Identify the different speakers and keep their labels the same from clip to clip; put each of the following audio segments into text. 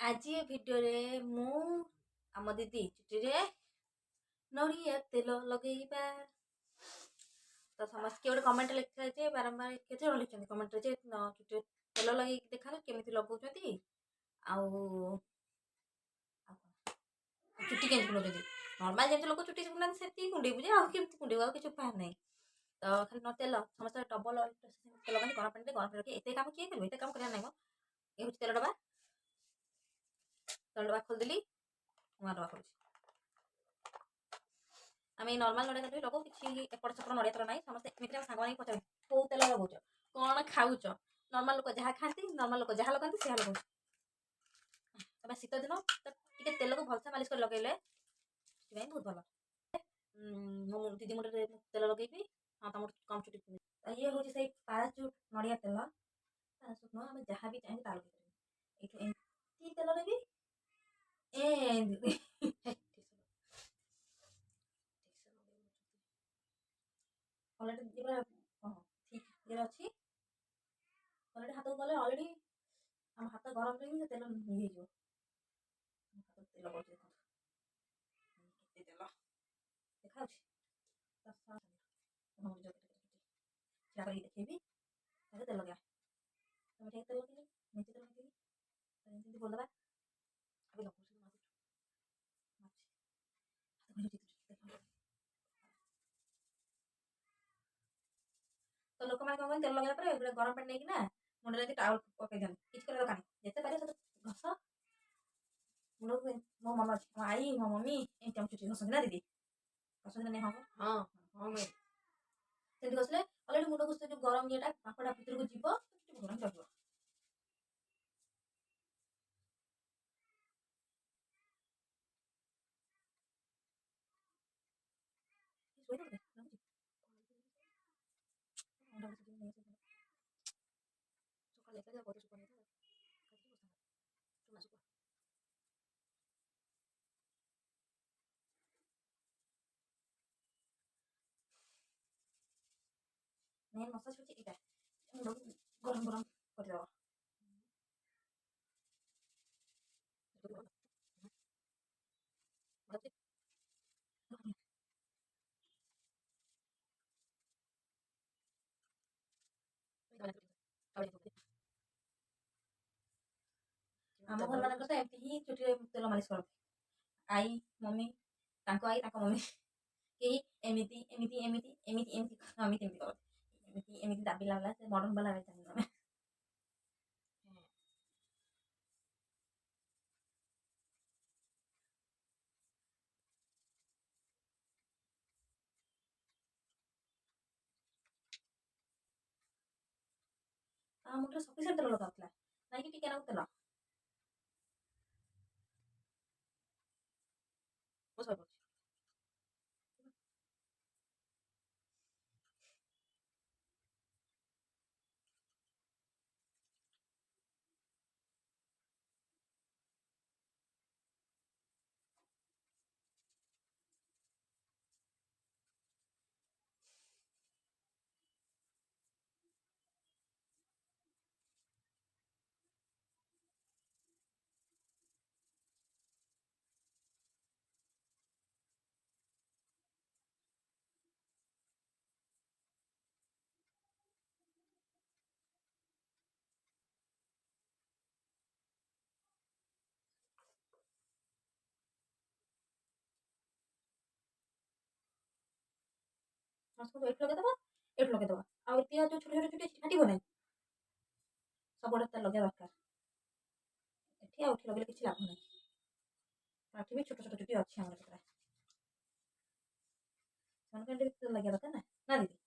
Speaker 1: ଆଜି ଏ ଭିଡ଼ିଓରେ ମୁଁ ଆମ ଦିଦି ଚୁଟିରେ ନଡ଼ିଆ ତେଲ ଲଗେଇବା। ତ ସମସ୍ତେ କିଏ ଗୋଟେ କମେଣ୍ଟ ଲେଖିଥିଲା ଯେ ବାରମ୍ବାର କେତେ ଜଣ ଲେଖିଛନ୍ତି କମେଣ୍ଟରେ ଯେ ଚୁଟିରେ ତେଲ ଲଗେଇକି ଦେଖାନ୍ତୁ କେମିତି ଲଗାଉଛନ୍ତି ଆଉ ଚୁଟି କେମିତି କୁଣ୍ଡଉଛନ୍ତି। ନର୍ମାଲ ଯେମିତି ଲୋକ ଚୁଟି କୁଣ୍ଡାନ୍ତି ସେତିକି କୁଣ୍ଡେଇବୁ ଯେ ଆଉ କେମିତି କୁଣ୍ଡେଇବୁ, ଆଉ କିଛି ଉପାୟ ନାହିଁ। ତ ଖାଲି ତେଲ ସମସ୍ତେ ଡବଲ ତେଲ ଲଗାନ୍ତି ଗରମ ପାଣିରେ, ଗରମ ପାଣି ଏତେ କାମ କିଏ କରିବ, ଏତେ କାମ କରିବା ନାହିଁ ମ। ଏ ହେଉଛି ତେଲ ଡବା ଖୋଲିଦେଲି, ନୂଆ ଡବା ଖୋଲୁଛି। ଆମେ ଏଇ ନର୍ମାଲ ନଡ଼ିଆ ତେଲ ଲଗାଉ, କିଛି ଏପଟ ସେପଟ ନଡ଼ିଆ ତେଲ ନାହିଁ। ସମସ୍ତେ ଏମିତିରେ ଆମ ସାଙ୍ଗମାନେ ପଚାରନ୍ତି କୋଉ ତେଲ ଲଗାଉଛ, କ'ଣ ଖାଉଛ। ନର୍ମାଲ ଲୋକ ଯାହା ଖାଆନ୍ତି, ନର୍ମାଲ ଲୋକ ଯାହା ଲଗାନ୍ତି ସେହା ଲଗାଉଛି। ତମେ ଶୀତ ଦିନ ତ ଟିକେ ତେଲକୁ ଭଲସେ ମାଲିସ କରି ଲଗେଇଲେ ସେଥିପାଇଁ ବହୁତ ଭଲ। ମୁଁ ଦିଦି ମୁଣ୍ଡରେ ତେଲ ଲଗେଇବି, ହଁ ତମର କମ୍ ଚୁଟି। ଇଏ ହେଉଛି ସେଇ ପାରାଚୁଟ୍ ନଡ଼ିଆ ତେଲ। ପାରାଚୁଟ୍ ନୁହଁ, ଆମେ ଯାହା ବି ଚାହିଁବୁ ତାହା ଲଗେଇପାରିବୁ। ଏଇଠୁ ଏମିତି ତେଲ ନେବି, ଅଲରେଡ଼ି ପୁରା ଠିକ୍ ଇଏରେ ଅଛି। ଅଲରେଡ଼ି ହାତକୁ ଗଲେ ଅଲରେଡ଼ି ଆମ ହାତ ଗରମରେ ହିଁ ସେ ତେଲ ହେଇଯିବ। ତେଲ କରୁଛି ଦେଖନ୍ତୁ, କେତେ ତେଲ ଦେଖାଯାଉଛି। ଛିଡ଼ା କରିକି ଦେଖେଇବି, ତାହେଲେ ତେଲ ଲଗେଇବା। ତମେ ଟିକେ ତେଲ ଲଗେଇବି, ମେଞ୍ଚେ ତେଲ ଲଗେଇବି, ଏମିତି ବୋଲିଦେବା। ଏବେ ଲଗାଉଛି ତ ଲୋକମାନେ କ'ଣ ତେଲ ଲଗେଇବା ପରେ ଗୋଟେ ଗରମ ପାଣି ନେଇକିନା ମୁଣ୍ଡରେ ଏମିତି ଟାୱେଲ୍ ପକେଇ ଦିଅନ୍ତି। କିଛି କରିବା ଦରକାର ନାହିଁ, ଯେତେ ପାରିବ ସେତେ ଘଷ ମୁଣ୍ଡକୁ। ମୋ ମନ ଅଛି, ମୋ ଆଈ ମୋ ମମି ଏମିତି ଆମ ଚୁଟି ଘଷନ୍ତି ନା ଦିଦି, ଘଷନ୍ତି ନା? ହଁ ହଁ ହଁ, ସେମିତି ଘଷିଲେ ଅଲରେଡ଼ି ମୁଣ୍ଡକୁ ସେ ଯେଉଁ ଗରମ ଇଏଟା ପାଖଟା ଭିତରକୁ ଯିବ, ଚୁଟି ଭଲ ରହିବ। ମେନ୍ ମସାଜ ହେଉଛି ଏଇଟା, ମୁଣ୍ଡକୁ ଗରମ ଗରମ କରିଦେବ। ଆମ ଘର ମାନଙ୍କର ତ ଏମିତି ହିଁ ଚୁଟିରେ ତେଲ ମାଲିସ କରନ୍ତି। ଆଈ ମମି, ତାଙ୍କ ଆଈ ତାଙ୍କ ମମି, କେହି ଏମିତି ଏମିତି ଏମିତି ଏମିତି ଏମିତି ଏମିତି ଏମିତି କରନ୍ତି। ଏମିତି ଏମିତି ଦାବିଲା ବାଲା ସେ ମଡର୍ନ ବାଲା ଚାହିଁବୁ ଆମେ। ତା ମୁଣ୍ଡରେ ସଫିସିଏଣ୍ଟ ତେଲ ଲଗାଉଥିଲା, ନାଇଁକି ଟିକେ ନାକୁ ତେଲ। ମୁଁ ଶୋଇପଡୁଛି। ସମସ୍ତଙ୍କୁ ଏଇଠି ଲଗେଇଦବା, ଏଇଠି ଲଗେଇଦବା। ଆଉ ଏତିକି ଯୋଉ ଛୋଟ ଛୋଟ ଚୁଟି କାଟିବ ନାହିଁ, ସବୁଆଡେ ତେଲ ଲଗେଇବା ଦରକାର। ଏଠି ଆଉ ଏଠି ଲଗେଇଲେ କିଛି ଲାଭ ନାହିଁ। ଏଠି ବି ଛୋଟ ଛୋଟ ଚୁଟି ଅଛି ଆମର କେତେଟା, ସେମାନଙ୍କୁ ଏଠି ତେଲ ଲଗେଇବା ଦରକାର ନା ଦିଦି।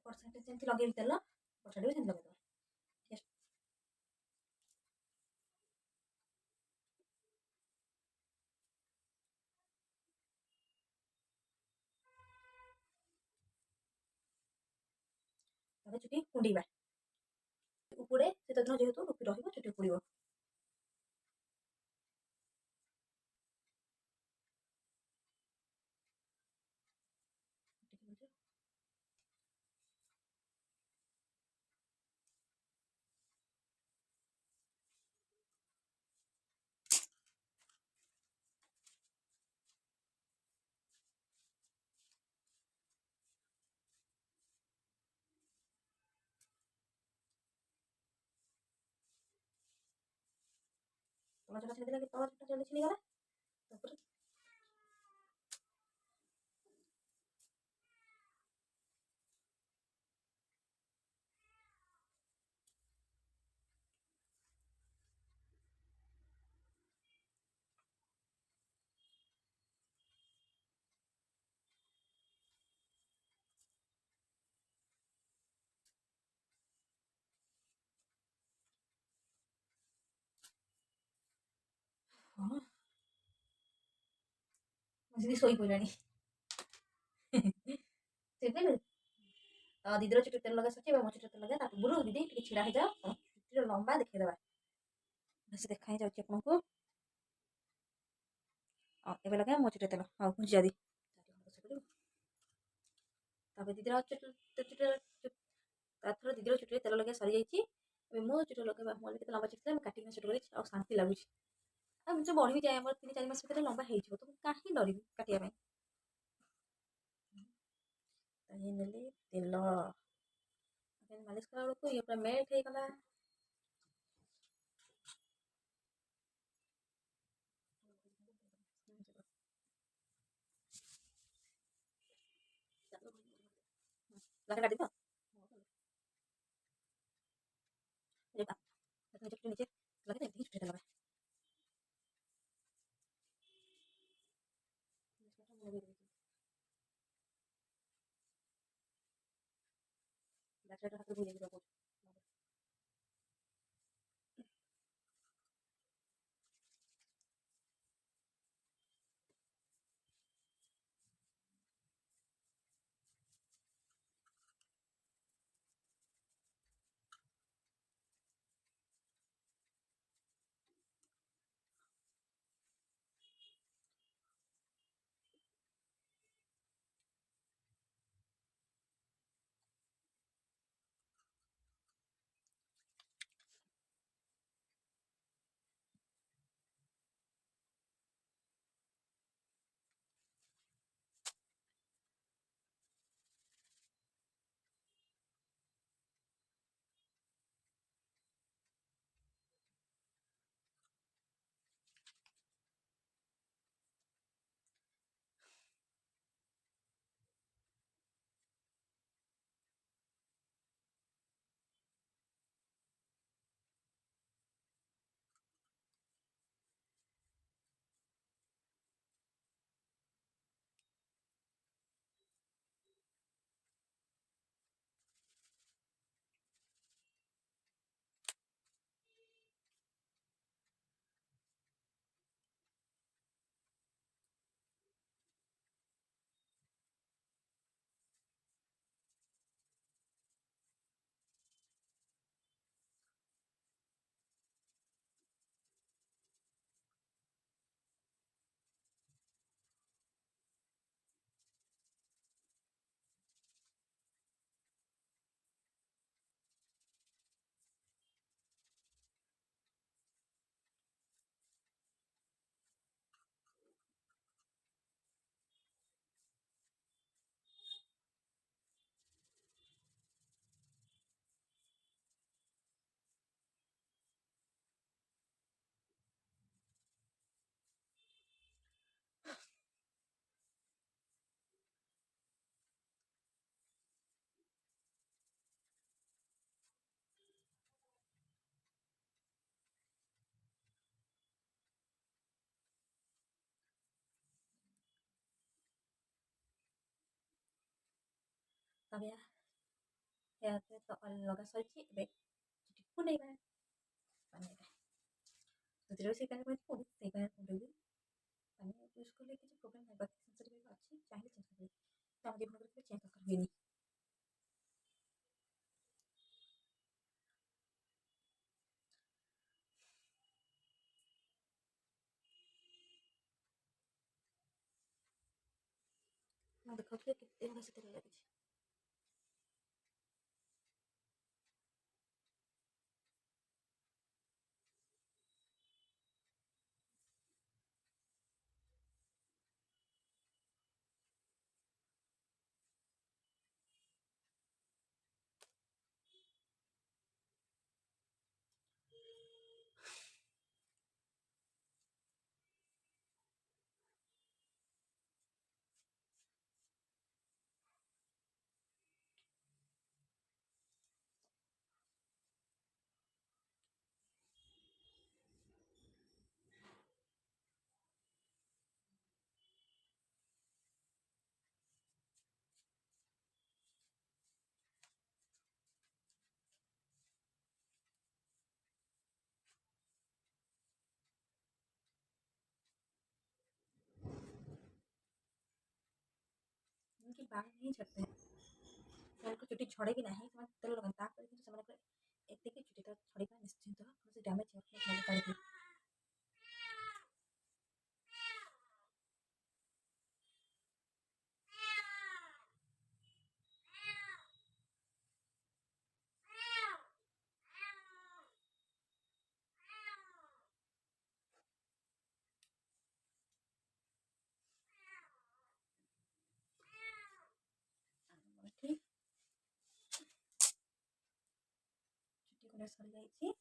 Speaker 1: ଏପଟ ସାଇଡ଼୍ରେ ଯେମିତି ଲଗେଇବି ତେଲ ଏପଟ ସାଇଡ଼୍ ବି ସେମିତି ଲଗେଇଦେବା। ତାପରେ ଚୁଟି କୁଣ୍ଡେଇବା। ଉପୁଡ଼େ ଶୀତ ଦିନ ଯେହେତୁ ରହିବ ଚୁଟି ଉପୁଡ଼ିବ। ତଳ ଚୁଟା ଛିଡ଼ିଦେଲେ କି ତଳ ଚୁଟା ଜଲ୍ଦି ଛିଡ଼ିଗଲା। ତାପରେ ହଁ ଦିଦି ଶୋଇପଡ଼ିଲାଣି। ଶୋଇପଡ଼ିଲୁ? ତ ଦିଦିର ଚୁଟି ତେଲ ଲଗା ସରିଛି। ଏବେ ମୋ ଚୁଟି ତେଲ ଲଗା ତା ପୂର୍ବରୁ ଦିଦି ଟିକେ ଛିଡ଼ା ହେଇଯାଅ। ତମ ଚୁଟିର ଲମ୍ବା ଦେଖେଇଦେବା। ବେଶୀ ଦେଖା ହିଁ ଯାଉଛି ଆପଣଙ୍କୁ। ଏବେ ଲଗା ମୋ ଚୁଟି ତେଲ। ହଉ ଘୁଞ୍ଚି ଯଦି ତାପରେ ଦିଦିର ତାଥର ଦିଦିର ଚୁଟିରେ ତେଲ ଲଗେଇବା ସରିଯାଇଛି। ଏବେ ମୋ ଚୁଟି ଲଗେଇବା ମୋର କେତେ ଲମ୍ବା ଚୁଟି ଥିଲା ମୁଁ କାଟିକି ଚୁଟି କରିଛି ଆଉ ଶାନ୍ତି ଲାଗୁଛି। ଆଉ ଯୋଉ ବଢ଼ି ବି ଯାଏ ଆମର 3-4 ମାସ ଭିତରେ ଲମ୍ବା ହେଇଯିବ। ତ ମୁଁ କାହିଁ ଡରିବି କାଟିବା ପାଇଁ। ତାହିଁ ନେଲି ତେଲ ମାଲିସ କଲା ବେଳକୁ ଇଏ ପୁରା ମେଲ୍ଟ ହେଇଗଲା। लगा काट दी तो ये का चुटकी नीचे लगे थे छुट्टी लगा बैक साइड हाथ भूल गई तब यार ହେୟାର୍ରେ ତ ଲଗା ସରିଛି। ଏବେ ଚୁଟି କୁଣ୍ଡେଇବା ବନେଇବା ସେଥିରେ ସେଇ ପାଣି ପୁଣି ସେଇ ପାଣି କୁଣ୍ଡେଇବି। ପାଣି ୟୁଜ୍ କଲେ କିଛି ପ୍ରୋବ୍ଲେମ୍ ନାହିଁ, ବାକି ସେନ୍ସିଟିଭ୍ ଅଛି ଚାହିଁଲେ ଚେଞ୍ଜ କରିବେ, ତ ଆମ ଜୀବନରେ କେବେ ଚେଞ୍ଜ ଦରକାର ହୁଏନି। ମୁଁ ଦେଖାଉଥିଲି କେତେ ଗୁଡ଼ା ସେଥିରେ ଲାଗିଛି। उनकी बाल नहीं झड़ते हैं, ସେମାନଙ୍କ ଚୁଟି ଝଡ଼େ ବି ନାହିଁ, ସେମାନେ ତେଲ ଲଗାନ୍ତି, ତାପରେ କିନ୍ତୁ ସେମାନଙ୍କର ଏତିକି ଚୁଟି ତ ଝଡ଼ିବା ନିଶ୍ଚିନ୍ତ, କୌଣସି ଡ୍ୟାମେଜ୍ ହେବାକୁ ସେମାନେ କାଢ଼ିବେ। ଏଠି ଚୁଟି ଗୁଡ଼ା ସରିଯାଇଛି।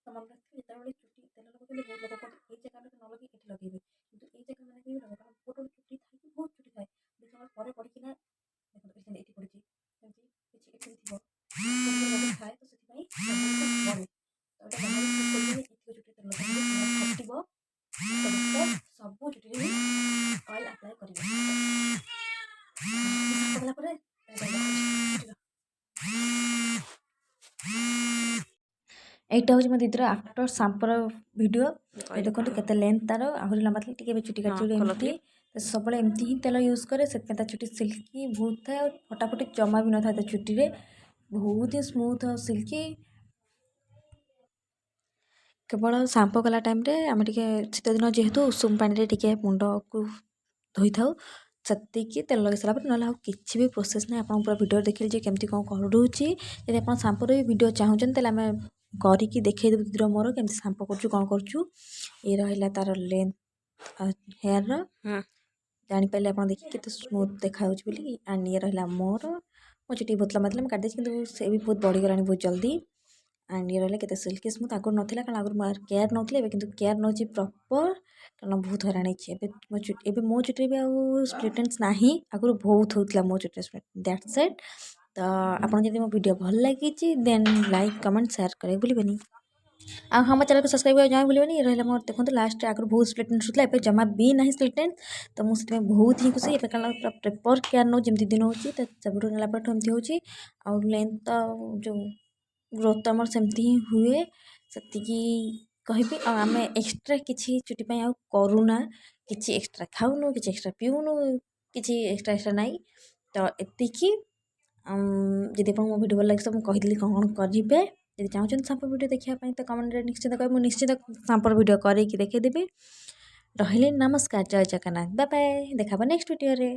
Speaker 1: ତ ମନେ ରଖିଥିବେ, ଯେତେବେଳେ ଚୁଟି ତେଲ ଲଗାଉଛନ୍ତି ବହୁତ ଲୋକ କୁହନ୍ତି ଏଇ ଜାଗାରେ ନ ଲଗେଇ ଏଠି ଲଗେଇବେ, କିନ୍ତୁ ଏଇ ଜାଗା ମାନେ ବି ଲଗାଇବେ, କାରଣ ଗୋଟେ ଚୁଟି ଥାଇକି ବହୁତ ଚୁଟି ଥାଏ, ଦୁଇ ସମୟ ପରେ ପଡ଼ିକିନା ଦେଖନ୍ତୁ ଏଠି ଏଠି ପଡ଼ିଛି, ସେମିତି କିଛି ଏଠି ଥିବ ଥାଏ, ତ ସେଥିପାଇଁ ପଡ଼େ। ତ ଏଇଟା ବାହାରେ ଚୁଟ୍ କରିବେନି, ଏଥିରେ ଚୁଟି ତେଲ ଲଗାଇବେ, ଫାଟିବ, ସବୁ ଚୁଟିରେ ଅଏଲ୍ ଆପ୍ଲାଏ କରିବେ। କଲା ପରେ এইটা হচ্ছে ମୋ ଦିଦିର ଆଫ୍ଟର ସାମ୍ପର ଭିଡ଼ିଓ। ଦେଖନ୍ତୁ କେତେ ଲେନ୍ଥ ତାର, ଆହୁରି ଲମ୍ବା ଥିଲା, ଟିକେ ଏବେ ଚୁଟି କାଟିଛି ଏମିତି। ସବୁବେଳେ ଏମିତି ହିଁ ତେଲ ୟୁଜ୍ କରେ, ସେଥିପାଇଁ ତା ଚୁଟି ସିଲ୍କି ବହୁତ ଥାଏ, ଆଉ ଫଟାଫଟି ଜମା ବି ନଥାଏ ତା ଚୁଟିରେ, ବହୁତ ହିଁ ସ୍ମୁଥ୍ ଆଉ ସିଲ୍କି। କେବଳ ସାମ୍ପୁ କଲା ଟାଇମ୍ରେ ଆମେ ଟିକେ ଶୀତଦିନ ଯେହେତୁ ଉଷୁମ ପାଣିରେ ଟିକେ ମୁଣ୍ଡକୁ ଧୋଇଥାଉ, ସେତିକି ତେଲ ଲଗାଇ ସାରିଲା ପରେ, ନହେଲେ ଆଉ କିଛି ବି ପ୍ରୋସେସ୍ ନାହିଁ। ଆପଣଙ୍କୁ ପୁରା ଭିଡ଼ିଓ ଦେଖିଲି ଯେ କେମିତି କ'ଣ କରୁଛି। ଯଦି ଆପଣ ସାମ୍ପୁର ବି ଭିଡ଼ିଓ ଚାହୁଁଛନ୍ତି ତାହେଲେ ଆମେ କରିକି ଦେଖେଇଦେବୁ ଦିଦିର ମୋର କେମିତି ସାମ୍ପୁ କରୁଛୁ, କ'ଣ କରୁଛୁ। ଏ ରହିଲା ତାର ଲେନ୍ଥ ହେୟାର୍ର, ଜାଣିପାରିଲେ ଆପଣ ଦେଖିକି କେତେ ସ୍ମୁଥ୍ ଦେଖାଯାଉଛି ବୋଲି। ଆଣ୍ଡ ଇଏ ରହିଲା ମୋର, ମୋ ଚୁଟି ବହୁତ ଲମ୍ବା ଥିଲା, ମୁଁ କାଟିଦେଇଛି, କିନ୍ତୁ ସେ ବି ବହୁତ ବଢ଼ିଗଲାଣି ବହୁତ ଜଲ୍ଦି। ଆଣ୍ଡ ଇଏ ରହିଲା କେତେ ସିଲ୍କି ସ୍ମୁଥ୍, ଆଗରୁ ନଥିଲା, କାରଣ ଆଗରୁ ମୁଁ କେୟାର ନେଉଥିଲି, ଏବେ କିନ୍ତୁ କେୟାର ନେଉଛି ପ୍ରପର୍, କାରଣ ବହୁତ ହଇରାଣ ହେଇଛି। ଏବେ ମୋ ଚୁଟିରେ ବି ଆଉ ସ୍ପ୍ଲିଟ୍ ଏଣ୍ଡସ୍ ନାହିଁ, ଆଗରୁ ବହୁତ ହେଉଥିଲା ମୋ ଚୁଟିରେ ସ୍ପ୍ଲିଟ୍। ଦ୍ୟାଟ୍ସ ଇଟ୍। ତ ଆପଣ ଯଦି ମୋ ଭିଡ଼ିଓ ଭଲ ଲାଗିଛି ଦେନ୍ ଲାଇକ୍ କମେଣ୍ଟ ସେୟାର କରିବାକୁ ଭୁଲିବେନି, ଆଉ ହଁ ମୋ ଚ୍ୟାନେଲକୁ ସବସ୍କ୍ରାଇବ୍ କରିବାକୁ ଜମା ଭୁଲିବେନି। ଏ ରହିଲା ମୋର, ଦେଖନ୍ତୁ ଲାଷ୍ଟ ଆଗରୁ ବହୁତ ସ୍ପ୍ଲିଟ୍ ଏଣ୍ଡସ୍ ହେଉଥିଲା, ଏବେ ଜମା ବି ନାହିଁ ସ୍ପ୍ଲିଟ୍ ଏଣ୍ଡସ୍, ତ ମୁଁ ସେଥିପାଇଁ ବହୁତ ହିଁ ଖୁସି। ଏବେ କାରଣ ପୁରା ପ୍ରପର୍ କେୟାର ନେଉଛି, ଯେମିତି ଦିନ ହେଉଛି, ତ ସେବେଠୁ ନେଲା ପରଠୁ ଏମିତି ହେଉଛି। ଆଉ ଲେନ୍ଥ ତ ଯେଉଁ ଗ୍ରୋଥ୍ ତ ଆମର ସେମିତି ହିଁ ହୁଏ, ସେତିକି କହିବି। ଆଉ ଆମେ ଏକ୍ସଟ୍ରା କିଛି ଚୁଟି ପାଇଁ ଆଉ କରୁନା, କିଛି ଏକ୍ସଟ୍ରା ଖାଉନୁ, କିଛି ଏକ୍ସଟ୍ରା ପିଉନୁ, କିଛି ଏକ୍ସଟ୍ରା ନାହିଁ। ତ ଏତିକି। ଯଦି ଆପଣଙ୍କୁ ମୋ ଭିଡ଼ିଓ ଭଲ ଲାଗିଛି ତ ମୁଁ କହିଥିଲି କ'ଣ କ'ଣ କରିବେ। ଯଦି ଚାହୁଁଛନ୍ତି ସାମ୍ପୁ ଭିଡ଼ିଓ ଦେଖିବା ପାଇଁ ତ କମେଣ୍ଟରେ ନିଶ୍ଚିତ କହିବେ, ମୁଁ ନିଶ୍ଚିତ ସାମ୍ପୁର ଭିଡ଼ିଓ କରିକି ଦେଖେଇଦେବି। ରହିଲି, ନମସ୍କାର, ଜୟ ଜଗନ୍ନାଥ, ବାଏ ବାଏ, ଦେଖା ହବ ନେକ୍ସଟ ଭିଡ଼ିଓରେ।